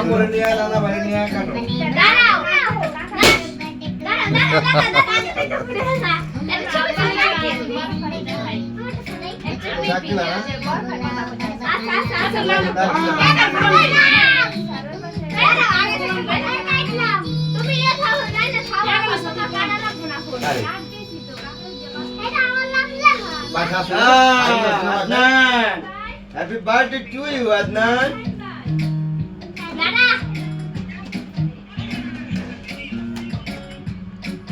করে নিয়ে নানা ভাই নিয়ে কাটো দাঁড়াও শাকিলা না তুমি এ খাও না না খাও কাটা লাগবে না আরে এটা আমার লাগলে বাসা Adnan. Happy birthday to you Adnan দাঁড়া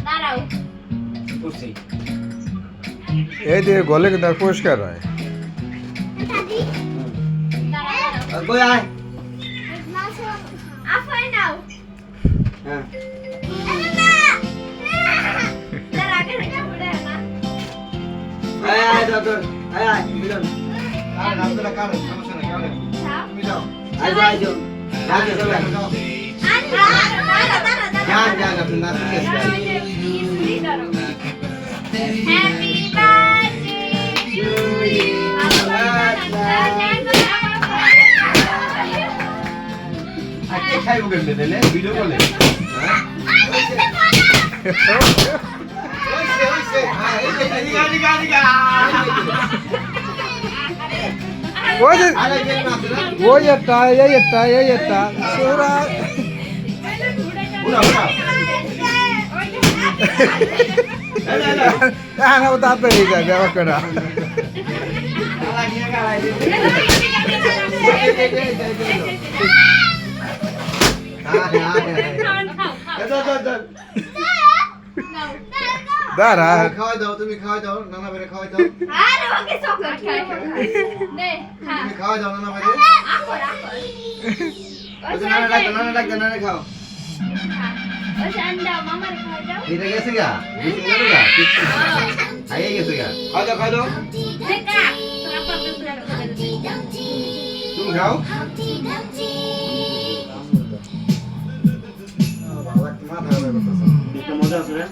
দাঁড়াও Kursi. এই দিয়ে গলে কিন্তু আর পরিষ্কার হয় দাদি দাঁড়াও Boy ay. আফাই নাও Ha. দাঁড়া আগে রেখে পড়ে না Ay ay doctor. Ay ay. Bilon. আর রাতটা কাটো সমস্যা নেই কাটো তুমি যাও Ay ay jo. Jangan jangan. Jangan jangan apni naam ke Happy birthday to you. আজকে খাইবো কেমনে দিলে ভিডিও বলে হ্যাঁ ওইসে ওইসে হ্যাঁ এই Diga diga diga. ওই যে আরে কেন আছে না ওই একটা এই একটা সুরা পুরা পুরা না ও দাঁত বেরিয়ে যায় দেওয়া করা Kalah dia kalah dia. দাঁড়া খাওয়াই দাও তুমি খাওয়াই দাও নানা ভাইরে খাওয়াই দাও আরে ওকে চকলেট খাই নে খা তুমি খাওয়াই দাও নানা ভাইরে আকর আকর Nana dak nana khao. ও সান্ডা মামার খাই দাও এটা গেছে গা বেশি গেল গা আইয়ে গেছে গা Kau tu. দেখা তোরা পাপে পুরা করে দে তুমি খাও মাথা ব্যথা করতেছে Kita moda sudah.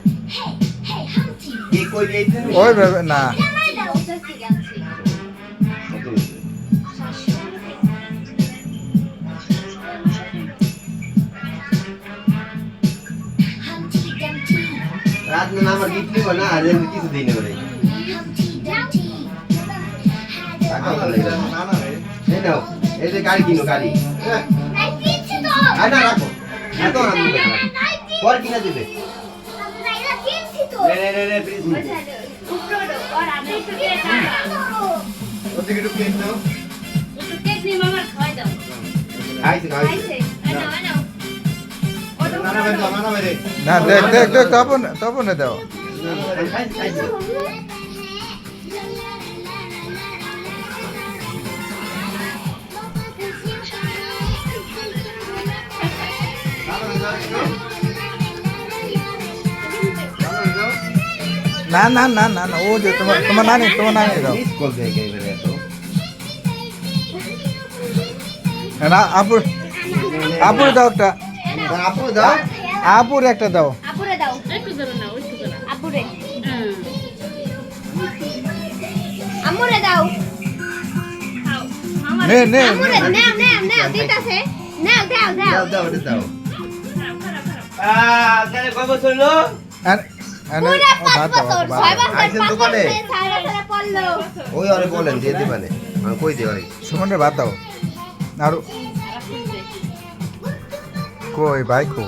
Ye koi dia itu. ওই ভেবে না জামাই দাও সত্যি গেছি রাত না আমার গিফট নিব না আর এমনি কিছু দিই না বলে টাকা লাগে না না রে এই নাও এই যে গাড়ি কিনো গাড়ি নাই কিচ্ছু তো আয় না রাখো এত না দিবে পর কিনা দিবে নাই না কিচ্ছু তো Le please. উপরো আর আমি একটু দিয়ে টাকা ওদিকে একটু কেক নাও একটু কেক নি মামার খাই দাও খাইছে খাইছে খাইছে আনো নানা ভাই দাও নানা ভাই রে না দেখ তপন দাও খাইছে খাইছে না ও যে তোমার নানি দাও মিস কল দিয়ে গেই বেরে তো না আপুর দাও একটা আপু দাও আপুর একটা দাও আপুরে দাও একটু ধরো না একটু ধরো আপুরে আমুরে দাও খাও মামা নে আমুরে নাও দিতাছে নাও দাও দাও দাও এটা দাও Ah, saya kau betul lo. পুরা 5 বছর 6 বছর আইছেন দোকানে? সারা সারা পড়লো ওই আরে বলেন দিয়ে দিবানে আমি কই দিই আরে সুমন রে ভাত দাও আর কই ভাই কো